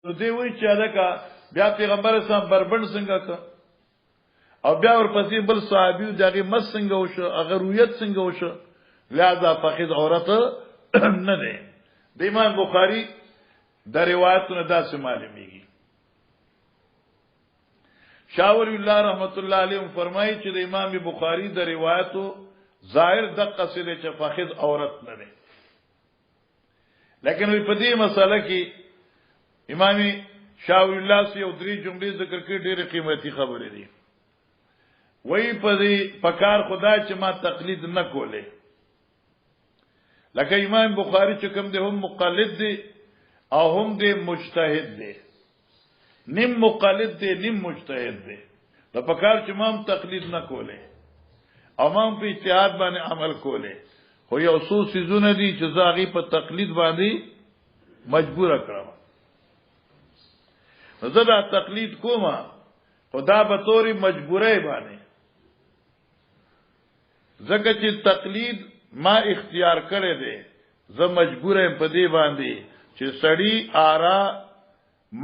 نو دی وی چې الکا بیا پیغمبر اسلام بربند څنګه کا او بیا ورپسې بل صحابي دغه مس څنګه وشو هغه رویت څنګه وشو لہذا فخذ عورت نه ده د امام بخاری د روایتونو داسې معلومیږي شاور الله رحمت الله علیه فرمایي چې د امام بخاری د روایتو ظاهر دقه سره چې فخذ عورت نه ده لیکن په دې مسله کې امام شاور الله سي او درې جملې ذکر کړي ډېرې قیمتي خبرې دي وای په دې پکار خدا چې ما تقلید نه کوله لکه امام بخاری چې کوم دی هم مقلد دی او هم دی مجتهد دی نیم مقلد دی نیم مجتهد دی د پکار چې ما تقلید نه کوله او ما په اجتهاد باندې عمل کوله خو یو څو سيزونه دي چې زاغي په تقلید باندې مجبور کړم زه دا تقلید کومه خدا به توري مجبورای باندې زکه چې تقلید ما اختیار کړی دی زه مجبور یم په دې باندې چې سړی آرا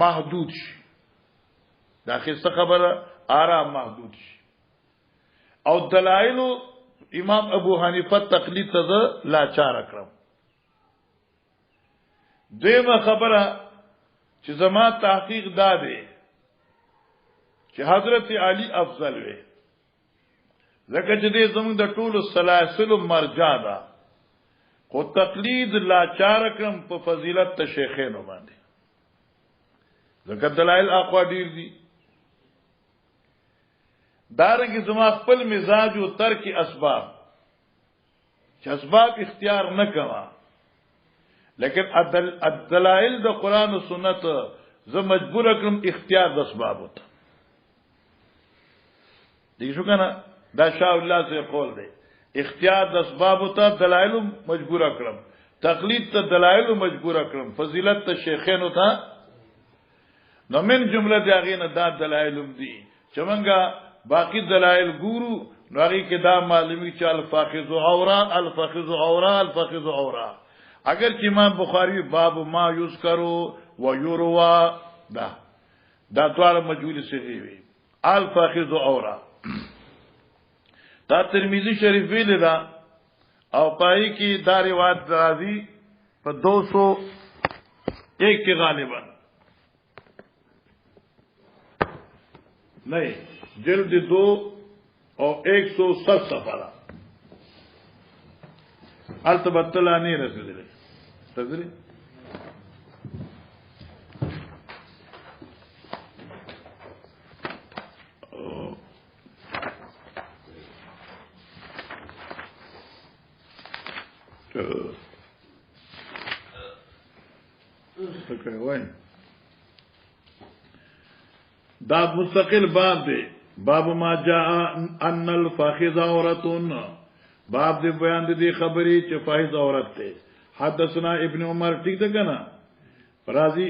محدود شي دا څه خبره آرا محدود شي او دلایل امام ابو حنیفه تقلید ته لاچار کړم دیمه خبره چې زما تحقیق دا دی چې حضرت علی افضل وي لکه چې دې زموږ د ټولو سلاسل مرجع ده خو تقلید لاچار کړم په فضیلت ته شیخینو باندې ځکه دلایل اقوا ډیر دي دارنګه زما خپل مزاج او ترک اسباب چې اسباب اختیار نه کما لیکن الدلائل د قران او سنت زه مجبور کړم اختیار د اسباب وته دي شو کنه دا شاء الله سے قول دی اختیار د اسباب ته دلائل مجبور کړم تقلید ته دلائل مجبور کړم فضیلت ته شیخینو ته نو من جمله داغینه دا دلائل دي چې مونږه باقی دلائل ګورو نو هغه کې دا معلومی چې الفاخذ عورا الفاخذ عورا الفاخذ عورا اگر چې امام بخاری باب ما یذکروا ويروى دا ټول مجهول صحیح وي الفاخذ عورا دا ترمذی شریف ویل دا او پای کی دا روایت راځي په 201 کې غالبا نہیں جلد 2 اور 107 صفحہ التبتلا نہیں رسول تذری دا مستقل باب دی باب ما جاء ان الفاخذ عورتون باب دی بیان دی خبری چې فاخذ عورت ته حدثنا ابن عمر ٹھیک ده کنه راضی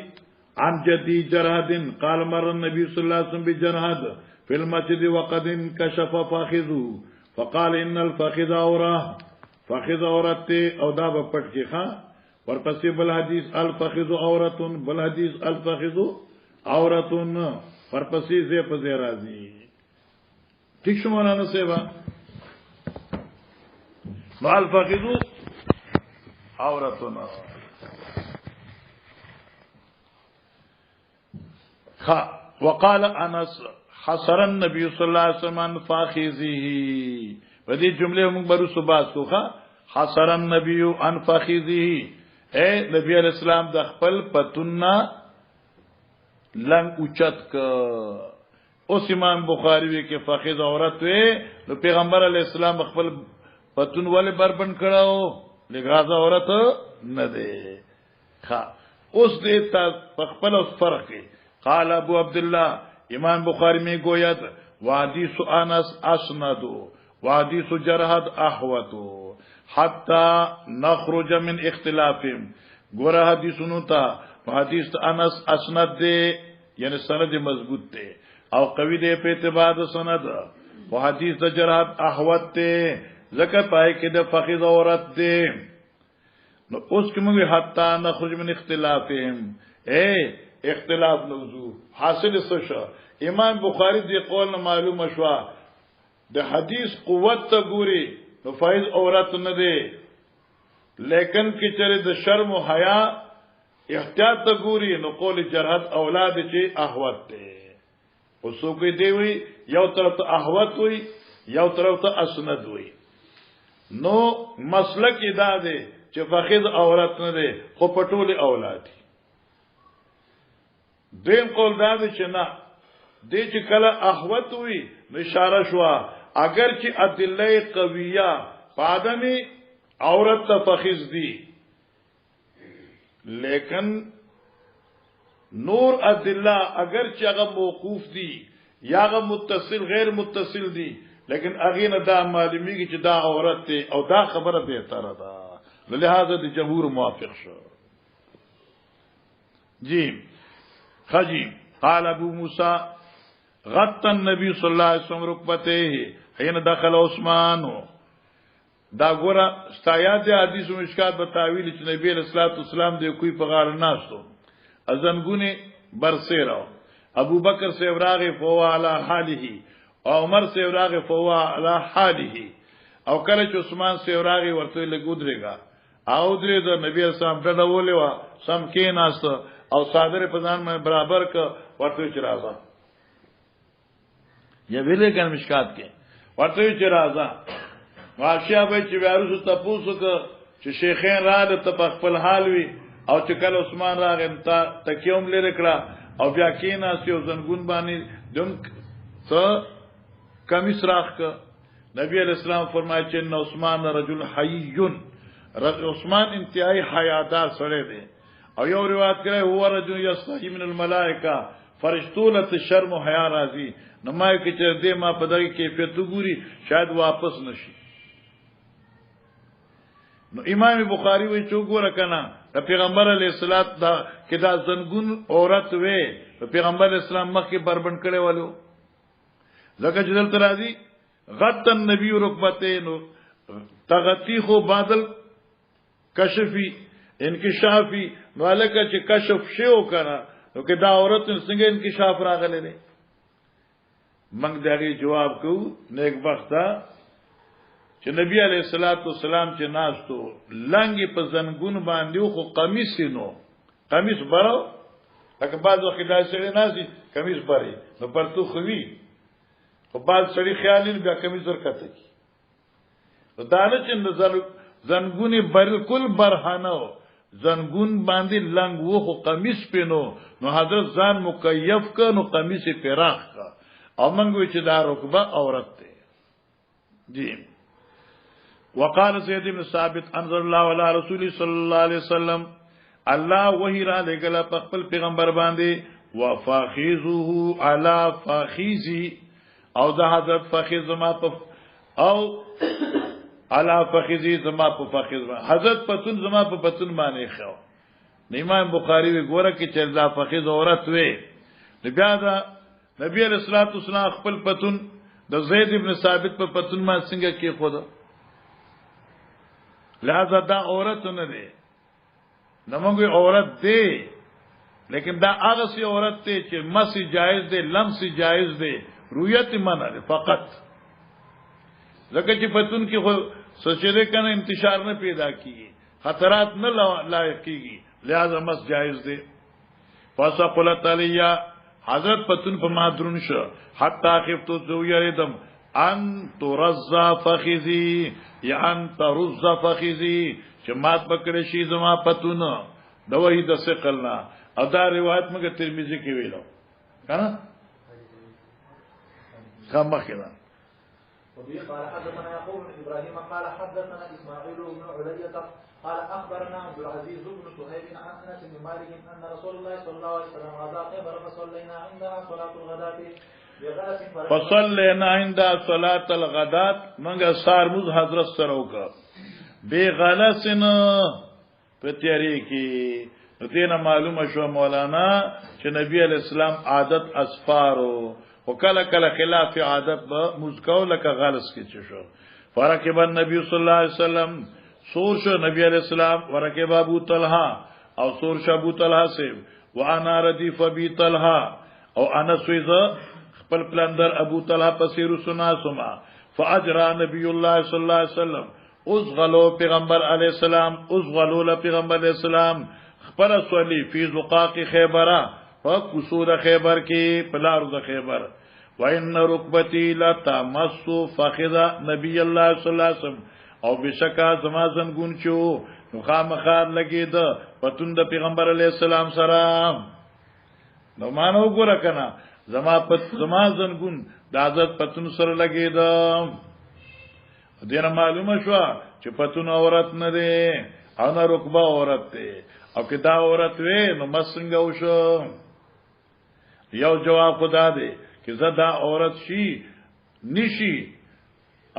عن جدی جرحد قال مر النبي صلى الله عليه وسلم بجرحد في المسجد وقد انكشف فاخذه فقال ان الفاخذ عوره فاخذ عورت او دا پټ کې ښا ورپسې بل حدیث الفاخذ عورتون بل حدیث الفاخذ عورتون ورپسې زه په زه راځي ٹھیک شو مولانا سیوا الفاخذ عورتون وقال انس حصر النبي صلى الله عليه وسلم فاخذه ودي جمله موږ برو صبح کوخه حصر النبي ان فاخذه اے نبی علیہ السلام د خپل پتوننا لنګ اوچت ک اوس امام بخاری وی کې فاخذ عورت وی نو پیغمبر علیہ السلام خپل پتون ولې بربند کړهو لګاز عورت نه دی ښا اوس دې تا خپل اوس فرق قال ابو عبد الله امام بخاری میں گویا وحدیث انس اسندو وحدیث جرحد احوتو حتى نخرج من اختلافهم گورا حدیثونو تا حدیث انس اسند دے یعنی سند مضبوط دے او قوی دے په اعتبار سند او حدیث جرحد احوت دے زکه پای کې د فقید عورت دے نو اوس کومه حتا نخرج من اختلافهم اے اختلاف موضوع حاصل سشا امام بخاری دی قول نه معلوم شوا د حدیث قوت ته ګوري نو فائز عورت نه دی لیکن کی چره د شرم او حیا احتیاط ته ګوري نو قول جرحت اولاد چې احوت دی اوسو کې دی وی یو طرف ته احوت وی یو طرف ته اسند وی نو مسلک ادا دی چې فخذ عورت نه دی خو پټول اولاد دیم قول دا دی چې نه دی چې کله احوت وی اشاره شو اگر چې ادله قویه پادمی عورت ته فخذ دی لیکن نور ادله اگر چې هغه موقوف دي یا هغه متصل غیر متصل دي لیکن هغه نه دا معلومیږي چې دا عورت ته او دا خبره به تر ده لہذا د جمهور موافق شو جی خجی قال ابو موسی غط النبي صلی الله علیه وسلم رکبته حين دخل عثمان دا ګوره استایات حدیث او مشکات په تعویل چې نبی علیہ الصلوۃ والسلام د کوئی په غار ناشتو ازنګونه برسیرو ابو بکر سے ابراغ فوا علی حاله او عمر سے ابراغ فوا علی حاله او کله چې عثمان سے ابراغ ورته لګودريګا او درې د نبی علیہ السلام ډډه ولې وا سم کې ناست او صادره په ځان باندې برابر ک ورته چې راځه یا ویلې کله مشکات کې ورته چې راځه واښیا به چې وارث تاسو ک چې شیخین را ته په خپل حال وي او چې کله عثمان راغم تا تکیوم لري کړه او بیا کینا سیو زنګون باندې دم څه کمیس راخ ک نبی علیہ السلام فرمایي چې عثمان رجل حی عثمان انتهایی حیادار سره دی او یو روایت کړه هو رجل یستحی من الملائکه فرشتو له شرم او حیا راځي نمای کې چې دې ما په دغه کیفیت وګوري شاید واپس نشي نو امام بخاری وی چوغور کنا پیغمبر علیہ الصلوۃ دا کدا زنګون عورت وې پیغمبر اسلام مخ کې بربند کړي والو زکه جدل ترازی غط النبی رکبته نو تغتی خو بادل کشفی انکشافی نو الکه چې کشف شیو کنه نو کدا عورت څنګه انکشاف راغله نه منګ دغه جواب کو نیک بخته چې نبی علیہ الصلوۃ والسلام چې ناستو لنګي په زنګون باندې خو قمیص نو قمیص برو لکه بعض وخت دا سړی ناسي قمیص بری نو پرتو خوي خو بعض سړی خیالین بیا قمیص ورکته کی دا نه چې زنګونی بالکل برهانه زنګون باندې لنګ وو خو قمیص پینو نو حضرت ځان مکیف ک نو قمیص پراخ کا او منګو چې دا رکبه عورت ده جی وقال سید ابن ثابت انزل الله علی رسول صلی الله علیه وسلم الله وحی را لګل په خپل پیغمبر باندې وفاخذه علی فاخذی او د حضرت فاخذ ما په او علی فاخذی زما په فاخذ حضرت پتون زما په پتون باندې خو امام بخاری وی ګوره کې چې دا فاخذ عورت وې بیا دا نبی علیہ الصلوۃ والسلام خپل پتون د زید ابن ثابت په پتون ما څنګه کې خود لہذا دا عورت نه دی نمونږ عورت دی لیکن دا هغه سی عورت ته چې مسی جایز دی لمسی جایز دی رؤیت منع دی فقط لکه چې پتون کې خو سوچره کنه انتشار نه پیدا کیږي خطرات نه لایق کیږي لہذا مس جایز دی فسقلت علیا حضرت پتون په ما درون شو حتا خفتو ذو یریدم ان ترزا فخذی یا ان ترزا فخذی چې مات پکړې شي زما پتون د وحید ثقلنا او دا روایت موږ ترمذی کې ویلو کنه خامخنا وبه قال حدثنا يعقوب بن ابراهيم قال حدثنا اسماعيل بن علية قال اخبرنا عبد العزيز بن صهيب عن انس بن مالك ان رسول الله صلى الله عليه وسلم غزا خيبر فصلينا عندها صلاه الغداة فصلينا عندها صلاه الغداة منګه سار مز حضرت سره وکړه بے غلسن پتیاری کی دینه معلومه شو مولانا چې نبی علیہ السلام عادت اسفارو وکله کله خلاف عادت به مزکو لکه غلس کې شو فرکب النبي صلی الله علیه وسلم سور شو نبی علیہ السلام ورکب ابو طلحه او سور شو ابو طلحه سے وانا رديف ابي طلحه او انا سويزا خپل پلندر ابو طلحه پسیرو سنا سما فاجرا نبی الله صلی الله علیه وسلم اوس غلو پیغمبر علیہ السلام اوس غلو له پیغمبر علیہ السلام خپل سولی فی زقاق خیبر فقصور خیبر کې پلار د خیبر وان ركبتي لا تمس فخذ نبی الله صلی الله علیه وسلم او بشکا زما زنګون چو نو خامخار لګید پتون د پیغمبر علیہ السلام سره نو مانو ګور کنا زما زنګون د حضرت پتون سره لګید دینه معلومه شو چې پتون عورت نه دی او نه رکبه عورت دی او کدا عورت وې نو مسنګ وشو یو جواب خدا دی چې زدا عورت شي نشي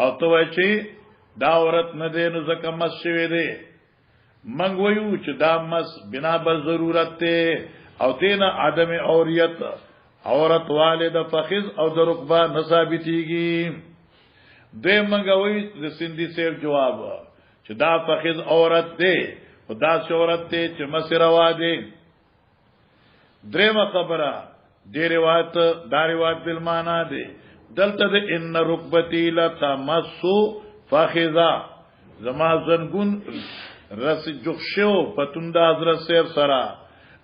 او تو چې دا عورت نه دی نو ځکه مس شوی دی منګ وایو چې دا مس بنا بل ضرورت ته او دینه عدم اوریت عورت والد فخذ او د رکبه نثابتيږي دوی منګوي د سندي سیف جواب چې دا فخذ عورت دی خدا سے عورت ته چې مس روا دی درېمه خبره دی روایت دا روایت بل معنا دی دلته د ان رکبتی لا تمسو فخذا زما زنګون رس جوخشو پتون د حضرت سیف سرا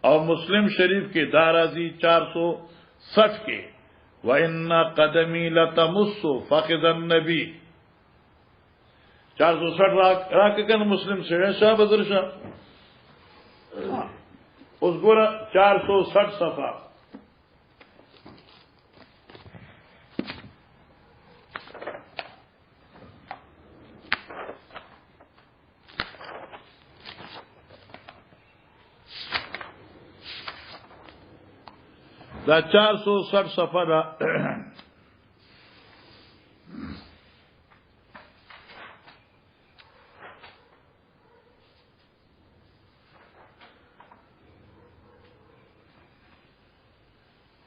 او مسلم شریف کې دارازی 460 کې وان قدمی لتمس فخذ النبی 460 راک کنه مسلم سره صاحب حضرت اوس ګوره 460 صفحه دا 460 صفحه دا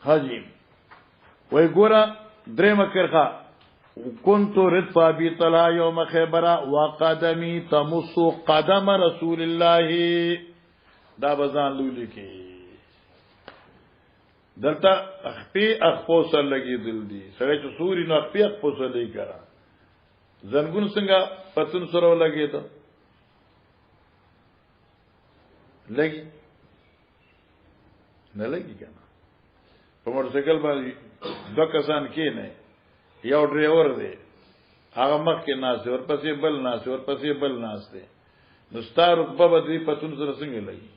حاجی وی ګورا درېمه کرخه كنت ردف ابي طلحه يوم خيبر وقدمي تمس قدم رسول الله دا بزان لولي کې دلته اخپی اخپو سر لګي دل دي سره چې سوري نو اخپی اخپو سر لګي کرا زنګون څنګه پتون سره لګي ته لګي نه لګي کنه په موټر سایکل باندې دوه کسان کې نه یو ډرایور دی هغه مخ کې ناس دی ورپسې بل ناس دی ورپسې بل ناس دی نو ستار رکبه بدی پتون سره څنګه لګي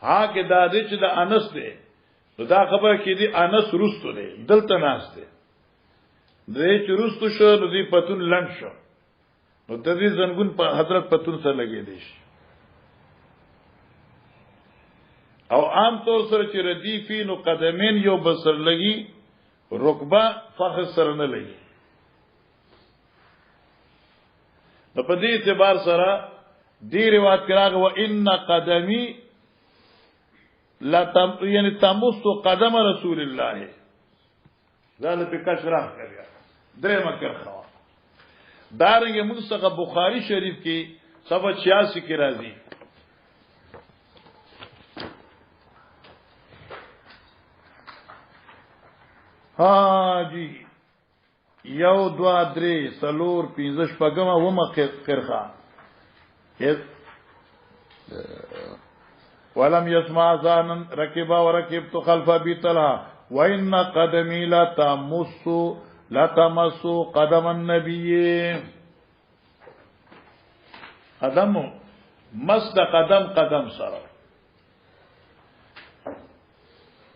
ها کې دا دې چې د انس دی نو دا خبره کې دی انس رستو دی دلته ناس دی دې چې رستو شو نو دې پتون لند شو نو د دې زنګون په حضرت پتون سره لګي دی او عام طور سره چې ردیفی نو قدمین یو بسر لګي رکبه فخذ سره نه لګي نو په دې اعتبار سره دې روایت کراغه و ان قدمی لا تم یعنی تمس قدم رسول الله زال په کشرح کړیا درې مکر خوا دارنګه موږ څنګه بخاری شریف کې صفحه 86 کې راځي ها جی یو دوا درې سلور 15 پګما و مخرخه ولم يسمع اذانا ركب وركبت خلف ابي طلحه وان قدمي لا تمس قدم النبي قدم مس قدم سره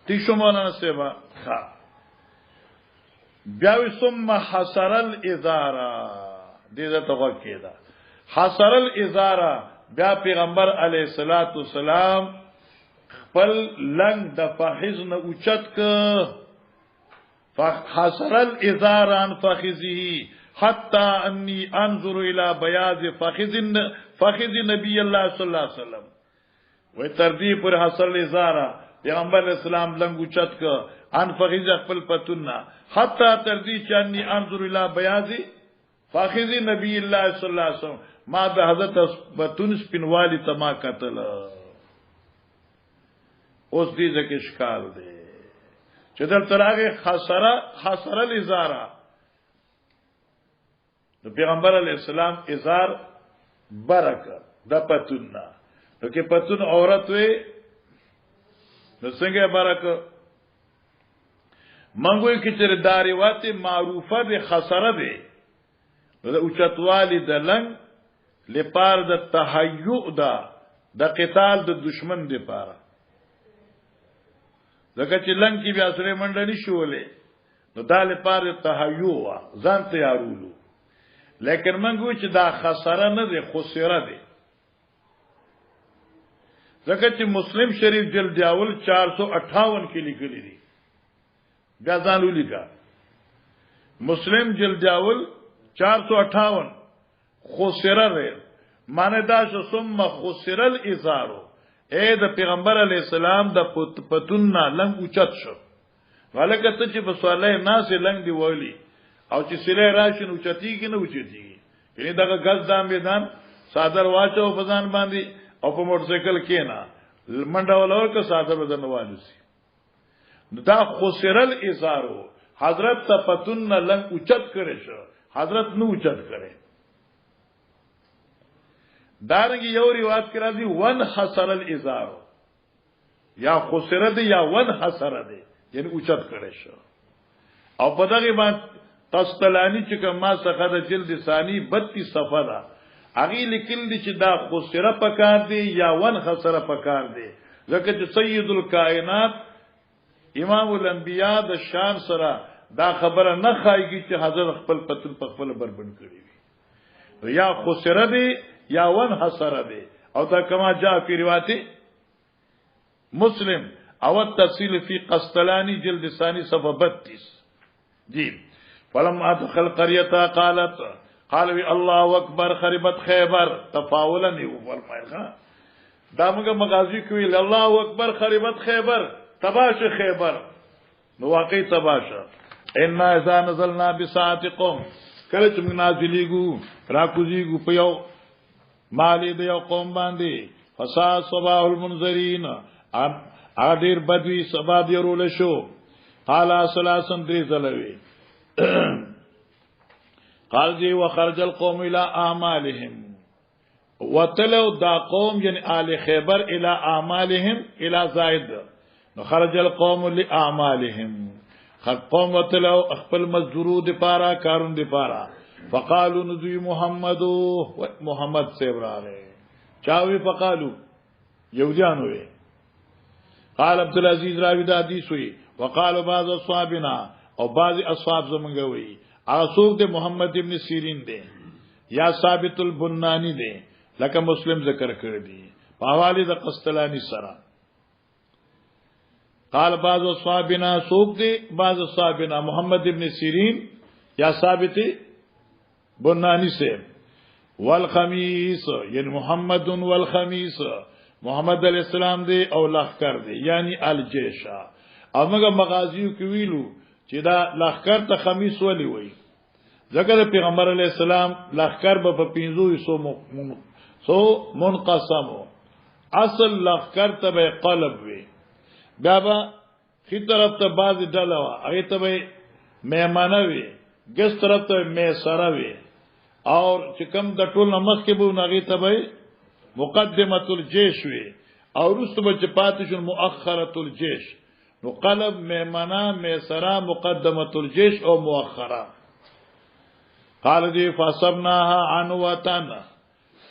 تیشو مولانا سیبا خا بیاوی ثم حسر الازاره دیده تغوک کیدا حسر الازاره بیا پیغمبر علیہ الصلوۃ والسلام خپل لنګ د فخذ نه اوچت ک فحسر الازار عن فخذه حتى اني انظر الى بياض فخذ نبی الله صلی الله علیه وسلم و تردی پر حسر الازار پیغمبر اسلام لنګ اوچت ک ان فخذ خپل پتون حتى تردی چانی انظر الى بياض فاخذ نبی الله صلی الله علیه وسلم ما د حضرت بتون سپینوالی تما قتل اوس دې ځکه اشکال دی چې دل ترغه خسره الازاره د پیغمبر علی السلام ازار برکه د پتون نه نو کې پتون عورت وي نو څنګه برکه منګوي کې چې داریوات معروفه به خسره به د اوچتوالی د لنګ لپاره د تهيؤ دا د قتال د دشمن دی پاره ځکه چې لنګ کې بیا سره منډني شولې نو دا لپاره تهيؤ ځان تیارولو لیکن منګوي چې دا خسره نه دی خسره دی ځکه چې مسلم شریف جلد اول 458 کې لیکلي دي بیا ځان ولیکا مسلم جلد اول 458 خسره ده معنی دا چې ثم خسر الازار اے د پیغمبر علی السلام د پتون نه لنګ اوچت شو ولکه ته چې په سواله ناس لنګ دی ولی او چې سله راشن اوچتی کې نه اوچتی یعنی دغه غز دام میدان صادر واچو په ځان باندې او په موټر سایکل کې نه منډه ولور که صادر بدن والوسی دا خسر الازار حضرت ته پتون نه لنګ اوچت کړي شو حضرت نو اوچت کړي دارنګ یو روایت کې راځي ون حسر الازار یا خسر دی یا ون حسر دی یعنی اوچت کړي شو او په دغه باندې تستلانی چې کما څخه د جلد ثانی 32 صفحه ده هغه لیکل دي چې دا خسر پکار دی یا ون حسر پکار دی ځکه چې سید الکائنات امام الانبیاء د شان سره دا خبره نه خایږي چې حضرت خپل پتل په خپل بربند کړی وي یا خسر دی یا ون حسر دی او دا کما جاء فی روایت مسلم او التفصیل فی قسطلانی جلد ثانی صفحه 32 جی فلما ادخل قريه قالت قالوا الله اکبر خربت خیبر تفاولا نیو فرمایله دا موږ مغازی کوي الله اکبر خربت خیبر تباش خیبر نو واقعي تباشه ان اذا نزلنا بساعه قوم کله چې موږ نازلېګو راکوزیګو په یو مالی د یو قوم باندې فسا صباح المنذرین اډیر بدوی سبا دی رول شو قال ثلاثن درې زلوي قال جی وخرج القوم الى اعمالهم وتلو دا قوم یعنی آل خیبر الى اعمالهم الى زائد نو خرج القوم لاعمالهم قوم وتلو خپل مزدورو دی پارا کارون دی پارا فقالوا نذي محمد سیبراله چاوی فقالو یوجانو وی قال عبد العزيز راوی دا حدیث وی وقالوا بعض اصحابنا او بعض اصحاب زمونږ وی اسوق د محمد ابن سیرین دی یا ثابت البنانی دی لکه مسلم ذکر کړی دی په حواله د قسطلانی سره قال بعض اصحابنا سوق دی بعض اصحابنا محمد ابن سیرین یا ثابت بنانی سے والخمیس یعنی محمد والخمیس محمد علیہ السلام دی او لخر دی یعنی الجیشا او موږ مغازیو کې ویلو چې دا لخر ته خمیس ولی وای ځکه پیغمبر علیہ السلام لخر به په 500 سو منقسم اصل لخر ته به قلب وی بیا به خي طرف ته باز ډله وا هغه ته به میمانه وی ګس طرف ته میسره وی اور چې کوم د ټول نمخ کې به نغی ته به مقدمه الجيش وی او رسو به پاتې شو مؤخره الجيش نو قلب میمنه میسره مقدمه الجيش او مؤخره قال دی فصبناها عنوتن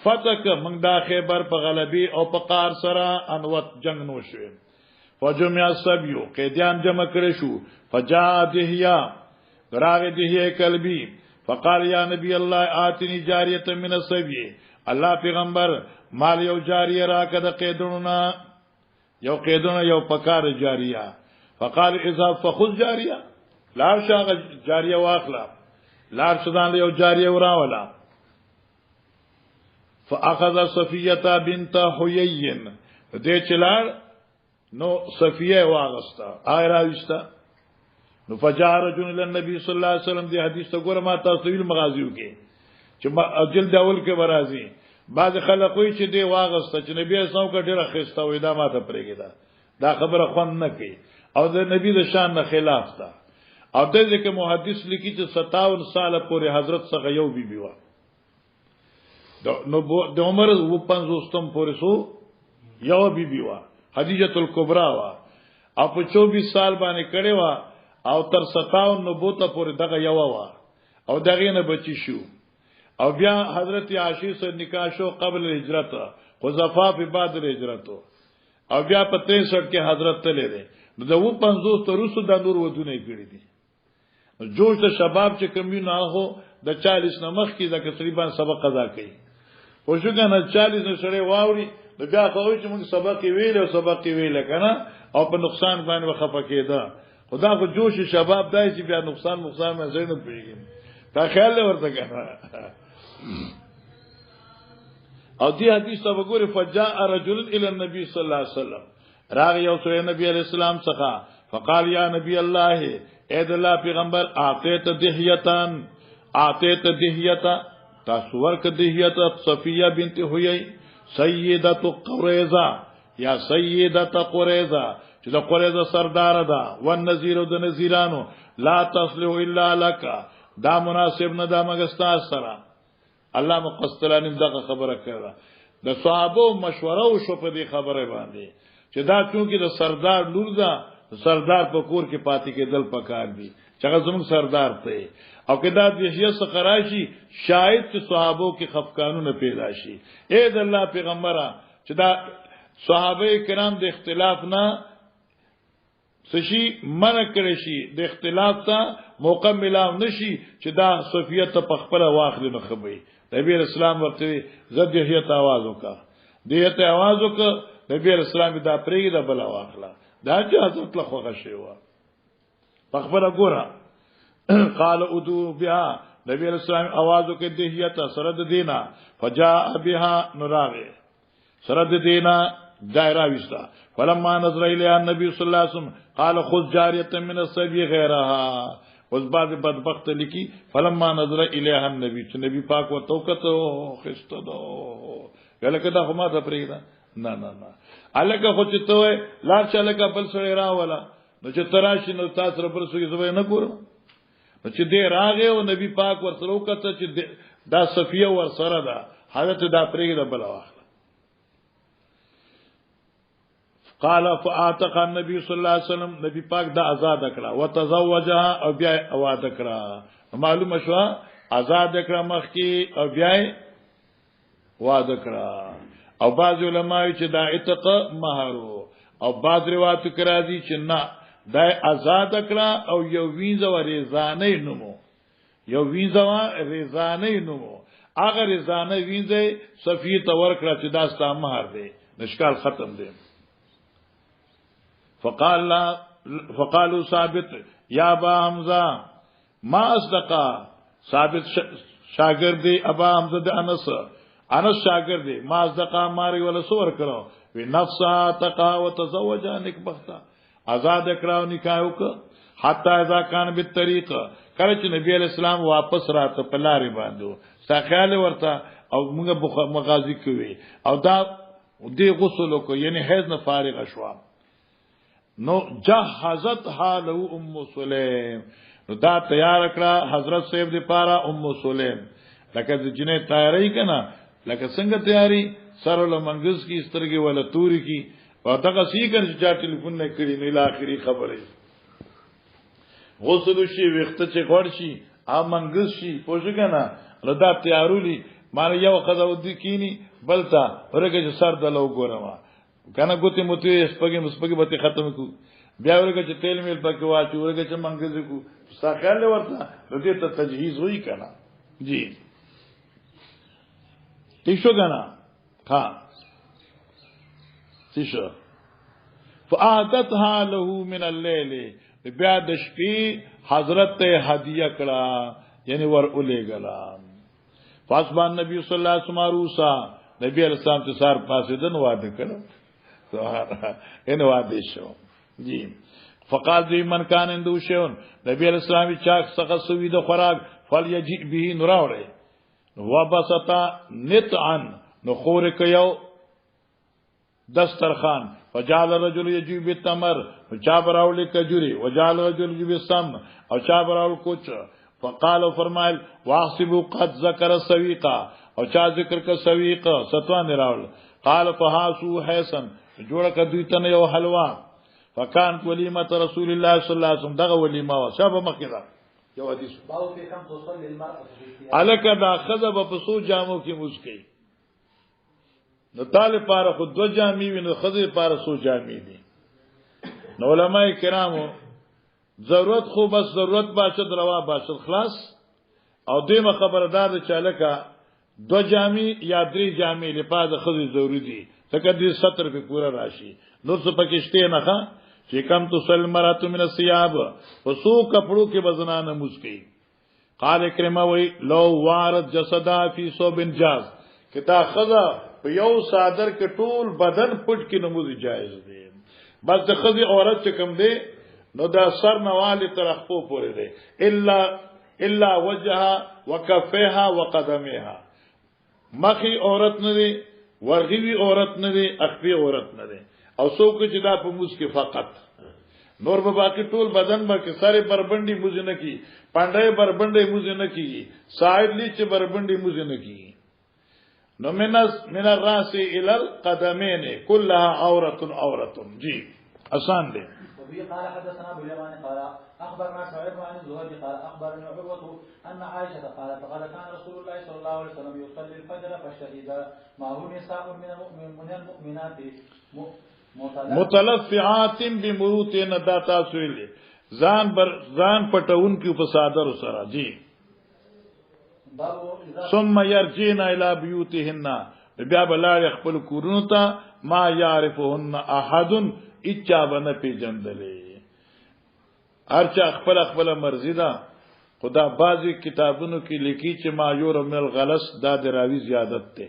فتك من دا خیبر په غلبي او په قار سره انوت جنگ نو شو فجمع السبيو قیدیان جمع کړي شو فجاء دهیا راغ دهیا قلبي فقال يا نبي الله آتني جاريه من السبي الله پیغمبر مال یو جاریه راکه د قیدونو یو قیدونو یو پکار جاریه فقال اذا فخذ جاریه لار شاغ جاریه واخلا لار سودان یو جاریه وراولا فاخذ صفيه بنت حيي دې چلار نو صفیه واغستا آیراوستا نو فجاء رجل الى النبي صلى الله عليه وسلم دې حدیث ته ګوره ما تاسو ویل مغازیو کې چې جلد اول کې برازي بعض خلک وایي چې دی واغسته چې نبی اسلام کا ډیره خسته وي دا ماته پرېږي دا خبره خوند نه کوي او د نبی د شان نه خلاف ده او د دې کې محدث لیکي چې 57 سال پورې حضرت څخه یو بیبي و د عمر و 50 پورې سو یو بیبي و خدیجه الکبرى و او په 24 سال باندې کړي و او تر 57 نبوت پورې دغه یو و او دغه نه بچی شو او بیا حضرت عائشہ سره نکاح شو قبل هجرت خزفا په بعد هجرت او بیا په 63 کې حضرت تللی دی نو د 50 تر وسو د نور ودونه کړی دي جوش د شباب چې کمی نه هو د 40 نمخ کې د تقریبا سبق قضا کوي او شګه نه 40 نشره واوري نو بیا کوي چې موږ سبق ویل او سبق ویل کنه او په نقصان باندې وخپه کېده خدا کو جوش شباب دای چې بیا نقصان ما زینب پیږي دا خیال ورته کنه او دی حدیث ته وګوره فجاء رجل الى النبي صلی الله علیه وسلم راغ یو سره نبی علیہ السلام څخه فقال یا نبی الله اے د الله پیغمبر اعطیت دهیتا تاسو ورک دهیتا صفیہ بنت حیی سیدۃ قریظه یا سیدۃ قریظه چې د قریظه سردار ده والنذیر د نذیرانو لا تصلح الا لك دا مناسب نه دا مګستا سره الله مقصلانی دغه خبره کړه د صحابه مشوره او شو په دې خبره باندې چې دا چونکی د سردار لور ده سردار په کور کې پاتې کې دل پکار دي چې هغه زموږ سردار ته او کدا د یحیی څخه راشي شاید چې صحابه کې خفقانونه پیدا شي اے د الله پیغمبره چې دا صحابه کرام د اختلاف نه سشي منع کړی شي د اختلاف ته موقع ملاو نشي چې دا صفیه ته پخپله واخلي نو خبري نبی اسلام ورته زد یحیی ته आवाज وکړه دته आवाज وکړه نبی اسلام دا پرېږي دا بل واخله دا چې حضرت له خوښه شي و پخپله ګوره قال ادو بها نبی اسلام आवाज وکړه دهیه ته سره د دینا فجاء بها نراغه سره د دینا دایره وستا فلما نظر الیها النبي صلی الله علیه وسلم قال خذ جاریه من السبي غیرها اوس بعد بدبخت لکی فلما نظر الیها النبي چې نبی پاک ورته وکړو خسته دو ولکه دا هم ته پریدا نه الګه خو چې ته لا چلګه بل سره راولا نو چې تراشي نو تاسو ربر سوې زوی نه ګورم نو چې دې راغه او نبی پاک ورته وکړه چې دا صفیه ور سره ده حضرت دا پریدا بل واخله قال فاعتق النبي صلى الله عليه وسلم نبی پاک دا آزاد کړه وتزوجها او بیا واده کړه معلومه شو آزاد کړه مخ کی او بیا واده کړه او بعض علماء چې دا عتق مہرو او بعض روایت کرا دي چې نه دا آزاد کړه او یو وینځه ورزانه نومو یو وینځه ورزانه نومو اگر رزانه وینځه صفیه تور کړه چې دا ستا مہر دی نشکال ختم دی فقالوا ثابت یا ابا حمزه ما اصدقا ثابت شاگرد ابا حمزه د انس شاگرد ما اصدقا ماری ولا سور کړو وی نفسا تقا وتزوجا نکبختا آزاد کړو نکاح وک حتا اذا کان بالطريق کله چې نبی علیہ السلام واپس راته په لارې باندې ستا خیال ورته او موږ مغازی کوي او دا دې غسل کو یعنی حیض نه فارغ شوه نو جهزت حاله ام سلیم نو دا تیار کړه حضرت صاحب دی پارا ام سلیم لکه د جنې تیاری کنا لکه څنګه تیاری سره لمنګز کی سترګې ولا توري کی او دغه سیګر چې ټلیفون نه کړی نو اخري خبره غسل شي وخت چې غوړ شي ا منګز شي پوښ کنا ردا تیارولی مال یو خدای ودی کینی بلتا ورګه چې سر دلو ګورما کنه ګوتې متوي سپګي به ختم کو بیا ورګه چې تیل میل پکې واچو ورګه چې منګز کو ساخاله ورته دې ته تجهیز وای کنه جی تیشو کنه ها تیشو فعادتها له من الليل بیا د شپې حضرت ته هدیه کړه یعنی ور اولې غلا فاسبان نبی صلی الله علیه وسلم روسا نبی علیہ السلام ته سار پاسې دن واده کړه ان واده شو جی فقال ذي من كان عنده شيء نبی علیہ السلام چاک څخه سوي د خوراک فل یجئ به نوراوړي وبسطا نطعا نخور کيو دسترخان فجعل الرجل يجيب التمر وچابراو لکجوري وجعل الرجل يجيب السم او چابراو کوچ فقال فرمایل واحسبوا قد ذكر السويقا او چا ذکر کا سويق ستوان راول قال فحاسو حسن جوړه کدی تن یو حلوا فكان وليمه رسول الله صلى الله عليه وسلم دغه وليمه وا شابه مخیرا یو حدیث باو کې کم تصلي المرأة الک دا خذب پسو جامو کې مسکی نو طالب پاره خود دو جامی وینو خذب پاره سو جامی دي نو علماء کرامو ضرورت خو بس ضرورت باشد روا باشد خلاص او دیمه خبردار چالکا دو جامی یا درې جامی لپاره خذب ضروری دي ځکه دې 70 په پورا راشي نور څه پکشته نه ښه چې کم تصل مرات من الثياب وسو کپڑوں کې بزنانه مسکی قال کرما وی لو وارد جسدا فی صوب جاز کتا خذا په یو صادر کې ټول بدن پټ کې نماز جایز دی بس د خذ عورت چې کم دی نو دا سر نواله تر خپو پورې دی الا وجهها وکفیها وقدمها مخی عورت نه دی ورغوی عورت نه دی اخفی عورت نه دی او څوک چې دا په موس کې فقط نور به باقی ټول بدن به کې ساره بربندي موز نه کی پاندای بربندي موز نه کی ساید لی چې بربندي موز نه کی نو من الراس الى القدمين كلها عورة جی آسان دی وبه قال حدثنا ابو اليمان قال اخبرنا شعيب عن الزهري قال اخبرني عروه ان عائشه قالت قال كان رسول الله صلى الله عليه وسلم يصلي الفجر فشهد معه نساء من المؤمنات متلفعات بمروت نداتا سویل ځان پټون کې په صادر سره جی ثم يرجين الى بيوتهن بیا بلار خپل کورونو ته ما يعرفهن احد اچا بنه پیجندلې ارچا خپل مرزي ده خدا بعضی کتابونو کې لیکي چې ما یور من الغلس دا دراوی زیادت ته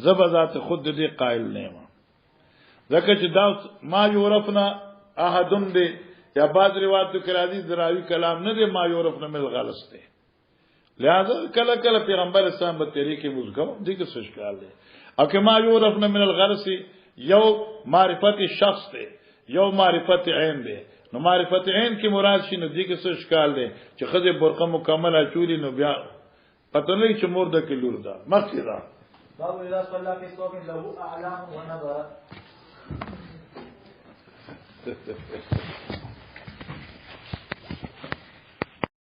زبذات خود دې قائل نه ما ځکه چې دا ما یورفنا احدن دې یا بعض روایتو کې راځي دراوی کلام نه دې ما یورفنا من الغلس ته لہذا کله کله پیغمبر اسلام په طریقې مزګو دې کې څه ښکار دی او که ما یورفنا من الغلس یو معرفت شخص ته یو معرفت عین دی نو معرفت عین کی مراد شي نو دې کې څه ښکار دی چې خزه برقه مکمل اچولي نو بیا پته نه چې مرده کې لور ده مخکې ده باب اذا صلى في صوم له اعلام ونظر